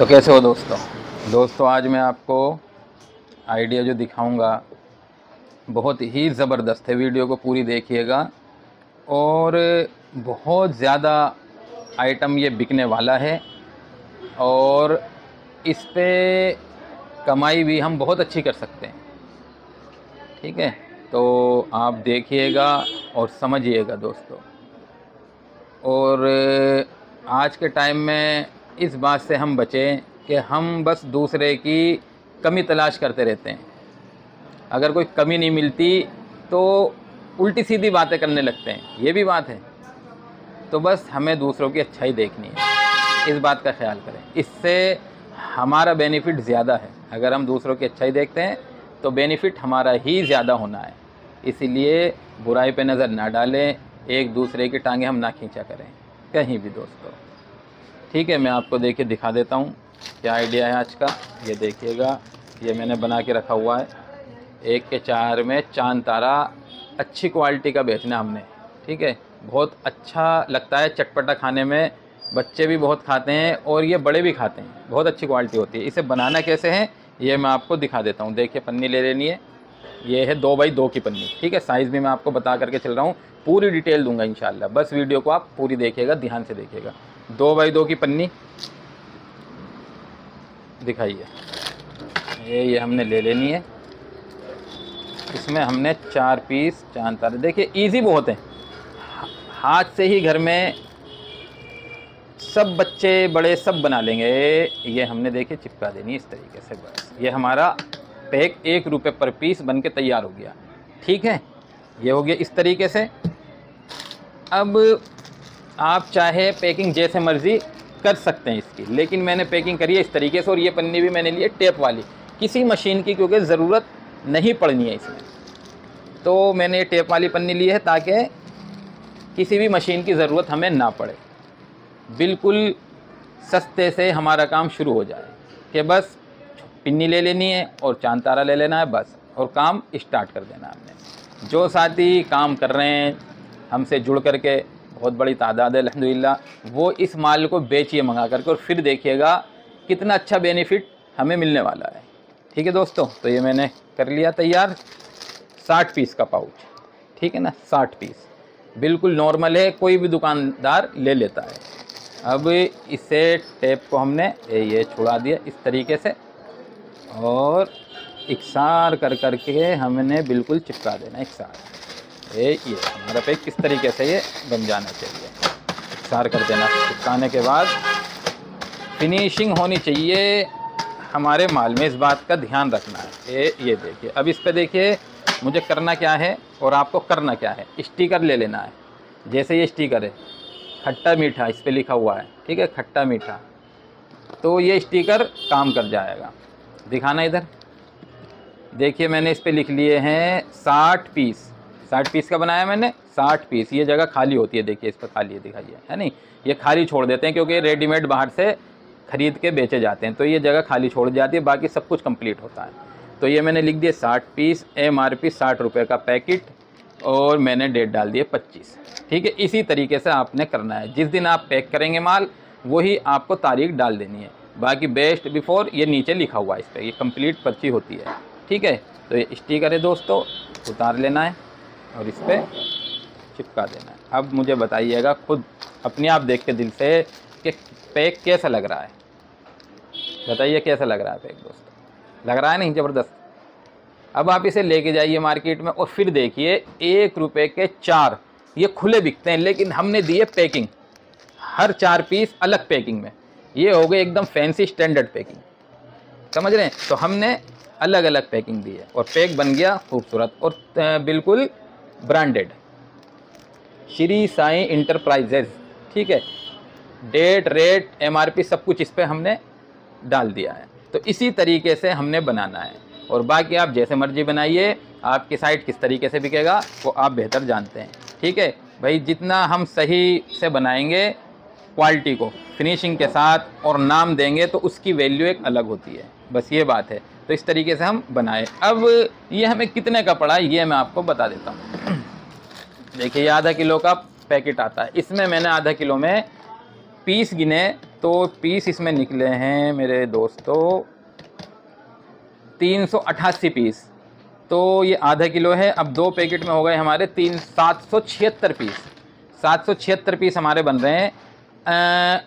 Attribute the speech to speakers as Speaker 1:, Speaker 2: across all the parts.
Speaker 1: तो कैसे हो दोस्तों आज मैं आपको आइडिया जो दिखाऊंगा बहुत ही ज़बरदस्त है। वीडियो को पूरी देखिएगा और बहुत ज़्यादा आइटम ये बिकने वाला है और इस पे कमाई भी हम बहुत अच्छी कर सकते हैं। ठीक है, तो आप देखिएगा और समझिएगा दोस्तों। और आज के टाइम में इस बात से हम बचें कि हम बस दूसरे की कमी तलाश करते रहते हैं। अगर कोई कमी नहीं मिलती तो उल्टी सीधी बातें करने लगते हैं, ये भी बात है। तो बस हमें दूसरों की अच्छाई देखनी है, इस बात का ख्याल करें। इससे हमारा बेनिफिट ज़्यादा है। अगर हम दूसरों की अच्छाई देखते हैं तो बेनिफिट हमारा ही ज़्यादा होना है। इसीलिए बुराई पे नज़र ना डालें, एक दूसरे की टांगें हम ना खींचा करें कहीं भी दोस्तों। ठीक है, मैं आपको देखिए दिखा देता हूँ क्या आइडिया है आज का। ये देखिएगा, ये मैंने बना के रखा हुआ है। 1 के 4 में चांद तारा अच्छी क्वालिटी का बेचना हमने। ठीक है, बहुत अच्छा लगता है चटपटा खाने में, बच्चे भी बहुत खाते हैं और ये बड़े भी खाते हैं। बहुत अच्छी क्वालिटी होती है। इसे बनाना कैसे है ये मैं आपको दिखा देता हूँ। देखिए, पन्नी ले लेनी है। ये है 2x2 की पन्नी। ठीक है, साइज़ भी मैं आपको बता करके चल रहा हूँ, पूरी डिटेल दूंगा इंशाल्लाह। बस वीडियो को आप पूरी देखिएगा, ध्यान से देखिएगा। 2x2 की पन्नी दिखाइए, ये हमने ले लेनी है। इसमें हमने 4 पीस चांद तारे, देखिए इजी बहुत है, हाथ से ही घर में सब बच्चे बड़े सब बना लेंगे। ये हमने देखिए चिपका देनी इस तरीके से। बस ये हमारा पैक 1 रुपये पर पीस बन के तैयार हो गया। ठीक है, ये हो गया इस तरीके से। अब आप चाहे पैकिंग जैसे मर्ज़ी कर सकते हैं इसकी, लेकिन मैंने पैकिंग करी है इस तरीके से। और ये पन्नी भी मैंने ली है टेप वाली, किसी मशीन की क्योंकि ज़रूरत नहीं पड़नी है इसमें। तो मैंने ये टेप वाली पन्नी ली है ताकि किसी भी मशीन की ज़रूरत हमें ना पड़े। बिल्कुल सस्ते से हमारा काम शुरू हो जाए कि बस पिन्नी ले लेनी है और चांद तारा ले लेना है बस, और काम स्टार्ट कर देना है हमने। जो साथी काम कर रहे हैं हमसे जुड़ करके, बहुत बड़ी तादाद है अल्हम्दुलिल्लाह, वो इस माल को बेचिए मंगा करके, और फिर देखिएगा कितना अच्छा बेनिफिट हमें मिलने वाला है। ठीक है दोस्तों, तो ये मैंने कर लिया तैयार। 60 पीस का पाउच, ठीक है ना, 60 पीस बिल्कुल नॉर्मल है, कोई भी दुकानदार ले लेता है। अब इसे टेप को हमने ये छुड़ा दिया इस तरीके से, और इकसार कर करके हमने बिल्कुल चिपका देना इकसार। ये हमारा पैक किस तरीके से ये बन जाना चाहिए, इकसार कर देना। चिपकाने के बाद फिनिशिंग होनी चाहिए हमारे माल में, इस बात का ध्यान रखना है। ये देखिए, अब इस पे देखिए मुझे करना क्या है और आपको करना क्या है। स्टिकर ले लेना है, जैसे ये स्टिकर है खट्टा मीठा, इस पे लिखा हुआ है। ठीक है, खट्टा मीठा, तो ये स्टिकर काम कर जाएगा। दिखाना इधर, देखिए मैंने इस पे लिख लिए हैं 60 पीस। 60 पीस का बनाया मैंने, 60 पीस। ये जगह खाली होती है, देखिए इस पर खाली है, दिखाइए, है नहीं, ये खाली छोड़ देते हैं क्योंकि रेडीमेड बाहर से ख़रीद के बेचे जाते हैं, तो ये जगह खाली छोड़ जाती है, बाकी सब कुछ कंप्लीट होता है। तो ये मैंने लिख दिया 60 पीस, MRP 60 रुपये का पैकेट, और मैंने डेट डाल दिए 25। ठीक है, इसी तरीके से आपने करना है। जिस दिन आप पैक करेंगे माल वही आपको तारीख डाल देनी है। बाकी बेस्ट बिफोर ये नीचे लिखा हुआ है इस पर, ये कंप्लीट पर्ची होती है। ठीक है, तो ये स्टिकर है दोस्तों, उतार लेना है और इस पर चिपका देना है। अब मुझे बताइएगा खुद अपने आप देख के दिल से कि पैक कैसा लग रहा है, बताइए कैसा लग रहा है पैक दोस्तों। लग रहा है नहीं, ज़बरदस्त। अब आप इसे लेके जाइए मार्केट में और फिर देखिए 1 रुपये के 4 ये खुले बिकते हैं, लेकिन हमने दिए पैकिंग, हर 4 पीस अलग पैकिंग में। ये हो गई एकदम फैंसी स्टैंडर्ड पैकिंग, समझ रहे हैं। तो हमने अलग अलग पैकिंग दी है और पैक बन गया खूबसूरत और बिल्कुल ब्रांडेड, श्री साईं इंटरप्राइजेज़। ठीक है, डेट, रेट, MRP सब कुछ इस पर हमने डाल दिया है। तो इसी तरीके से हमने बनाना है, और बाकी आप जैसे मर्जी बनाइए, आपकी साइट किस तरीके से बिकेगा वो आप बेहतर जानते हैं। ठीक है भाई, जितना हम सही से बनाएंगे क्वालिटी को फिनिशिंग के साथ और नाम देंगे तो उसकी वैल्यू एक अलग होती है, बस ये बात है। तो इस तरीके से हम बनाए। अब ये हमें कितने का पड़ा ये मैं आपको बता देता हूँ। देखिए, ये आधा किलो का पैकेट आता है, इसमें मैंने आधा किलो में पीस गिने तो पीस इसमें निकले हैं मेरे दोस्तों 388 पीस। तो ये आधा किलो है। अब 2 पैकेट में हो गए हमारे 776 पीस। 776 पीस हमारे बन रहे हैं।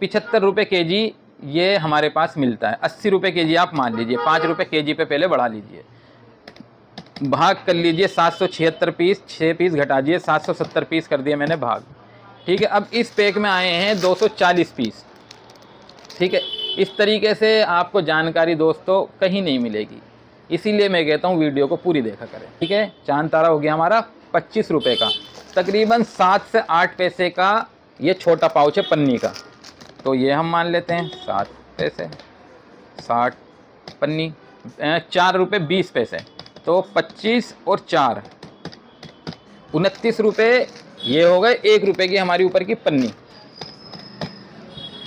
Speaker 1: 75 रुपये केजी ये हमारे पास मिलता है। 80 रुपये केजी आप मान लीजिए, 5 रुपये केजी पे पहले बढ़ा लीजिए, भाग कर लीजिए 776 पीस, 6 पीस घटा दिए, 770 पीस कर दिए मैंने भाग। ठीक है, अब इस पैक में आए हैं 240 पीस। ठीक है, इस तरीके से आपको जानकारी दोस्तों कहीं नहीं मिलेगी, इसीलिए मैं कहता हूँ वीडियो को पूरी देखा करें। ठीक है, चांद तारा हो गया हमारा 25 रुपये का, तकरीबन 7 से 8 पैसे का ये छोटा पाउच है पन्नी का। तो ये हम मान लेते हैं 7 पैसे, 60 पन्नी, 4 रुपये 20 पैसे, तो 25 और 4 29 रुपये। ये हो गए 1 रुपये की हमारी ऊपर की पन्नी।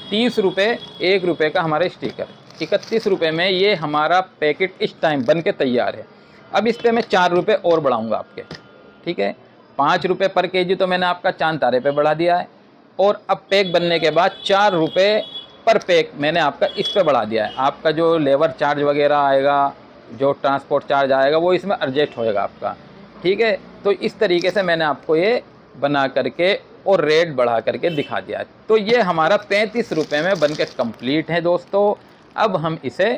Speaker 1: 30 रुपये 1 रुपये का हमारा स्टिकर। 31 रुपये में ये हमारा पैकेट इस टाइम बन के तैयार है। अब इस पर मैं 4 रुपये और बढ़ाऊँगा आपके। ठीक है, 5 रुपये पर केजी तो मैंने आपका चांद तारे पे बढ़ा दिया है, और अब पैक बनने के बाद 4 रुपये पर पैक मैंने आपका इस पे बढ़ा दिया है। आपका जो लेबर चार्ज वगैरह आएगा, जो ट्रांसपोर्ट चार्ज आएगा, वो इसमें एडजस्ट होएगा आपका। ठीक है, तो इस तरीके से मैंने आपको ये बना करके और रेट बढ़ा करके दिखा दिया है। तो ये हमारा 35 रुपये में बन के कम्प्लीट है दोस्तों। अब हम इसे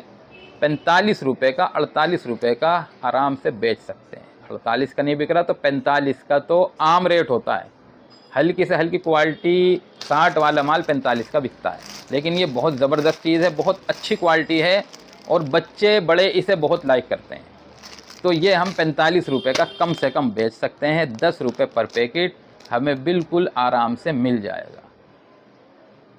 Speaker 1: 45 रुपये का, 48 रुपये का आराम से बेच सकते हैं। 48 का नहीं बिक रहा तो 45 का तो आम रेट होता है। हल्की से हल्की क्वालिटी 60 वाला माल 45 का बिकता है, लेकिन ये बहुत ज़बरदस्त चीज़ है, बहुत अच्छी क्वालिटी है और बच्चे बड़े इसे बहुत लाइक करते हैं। तो ये हम 45 रुपये का कम से कम बेच सकते हैं। 10 रुपये पर पैकेट हमें बिल्कुल आराम से मिल जाएगा।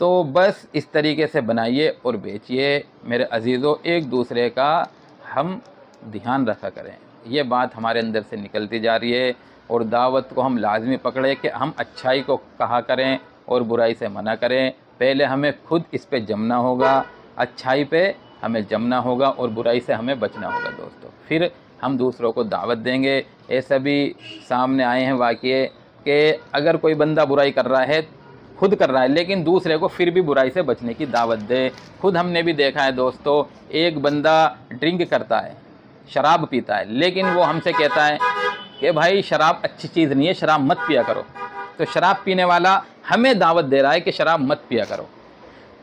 Speaker 1: तो बस इस तरीके से बनाइए और बेचिए मेरे अजीज़ों। एक दूसरे का हम ध्यान रखा करें, ये बात हमारे अंदर से निकलती जा रही है। और दावत को हम लाजमी पकड़े कि हम अच्छाई को कहा करें और बुराई से मना करें। पहले हमें खुद इस पे जमना होगा, अच्छाई पे हमें जमना होगा और बुराई से हमें बचना होगा दोस्तों, फिर हम दूसरों को दावत देंगे। ऐसा भी सामने आए हैं वाक़ये कि अगर कोई बंदा बुराई कर रहा है, खुद कर रहा है, लेकिन दूसरे को फिर भी बुराई से बचने की दावत दे। खुद हमने भी देखा है दोस्तों, एक बंदा ड्रिंक करता है, शराब पीता है, लेकिन वो हमसे कहता है कि भाई शराब अच्छी चीज़ नहीं है, शराब मत पिया करो। तो शराब पीने वाला हमें दावत दे रहा है कि शराब मत पिया करो।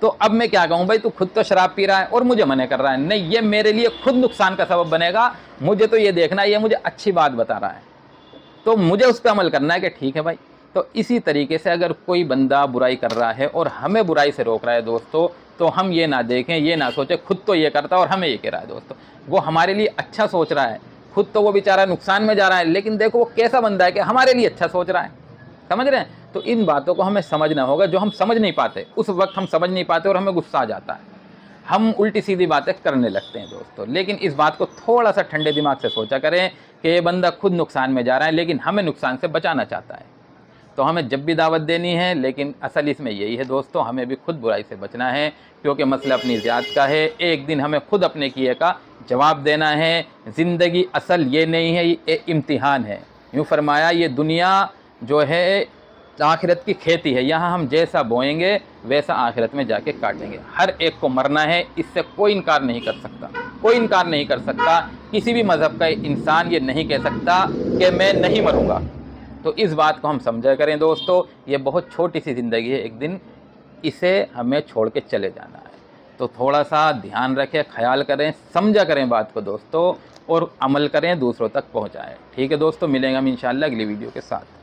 Speaker 1: तो अब मैं क्या कहूँ भाई, तू खुद तो शराब पी रहा है और मुझे मना कर रहा है। नहीं, ये मेरे लिए खुद नुकसान का सबब बनेगा। मुझे तो ये देखना है, ये मुझे अच्छी बात बता रहा है, तो मुझे उस पर अमल करना है कि ठीक है भाई। तो इसी तरीके से अगर कोई बंदा बुराई कर रहा है और हमें बुराई से रोक रहा है दोस्तों, तो हम ये ना देखें, ये ना सोचें खुद तो ये करता है और हमें ये कह रहा है। दोस्तों वो हमारे लिए अच्छा सोच रहा है, खुद तो वो बेचारा नुकसान में जा रहा है, लेकिन देखो वो कैसा बंदा है कि हमारे लिए अच्छा सोच रहा है। समझ रहे हैं? तो इन बातों को हमें समझना होगा, जो हम समझ नहीं पाते। उस वक्त हम समझ नहीं पाते और हमें गुस्सा आ जाता है, हम उल्टी सीधी बातें करने लगते हैं दोस्तों। लेकिन इस बात को थोड़ा सा ठंडे दिमाग से सोचा करें कि ये बंदा खुद नुकसान में जा रहा है, लेकिन हमें नुकसान से बचाना चाहता है। तो हमें जब भी दावत देनी है, लेकिन असल इसमें यही है दोस्तों, हमें भी खुद बुराई से बचना है, क्योंकि मसला अपनी ज़ात का है। एक दिन हमें खुद अपने किए का जवाब देना है। ज़िंदगी असल ये नहीं है, ये इम्तिहान है। यूँ फरमाया, ये दुनिया जो है आखिरत की खेती है, यहाँ हम जैसा बोएंगे वैसा आखिरत में जाके काटेंगे। हर एक को मरना है, इससे कोई इनकार नहीं कर सकता, कोई इनकार नहीं कर सकता। किसी भी मज़हब का इंसान ये नहीं कह सकता कि मैं नहीं मरूँगा। तो इस बात को हम समझा करें दोस्तों, ये बहुत छोटी सी ज़िंदगी है, एक दिन इसे हमें छोड़ के चले जाना है। तो थोड़ा सा ध्यान रखें, ख्याल करें, समझा करें बात को दोस्तों, और अमल करें, दूसरों तक पहुँचाएँ। ठीक है दोस्तों, मिलेंगे हम इंशाअल्लाह अगली वीडियो के साथ।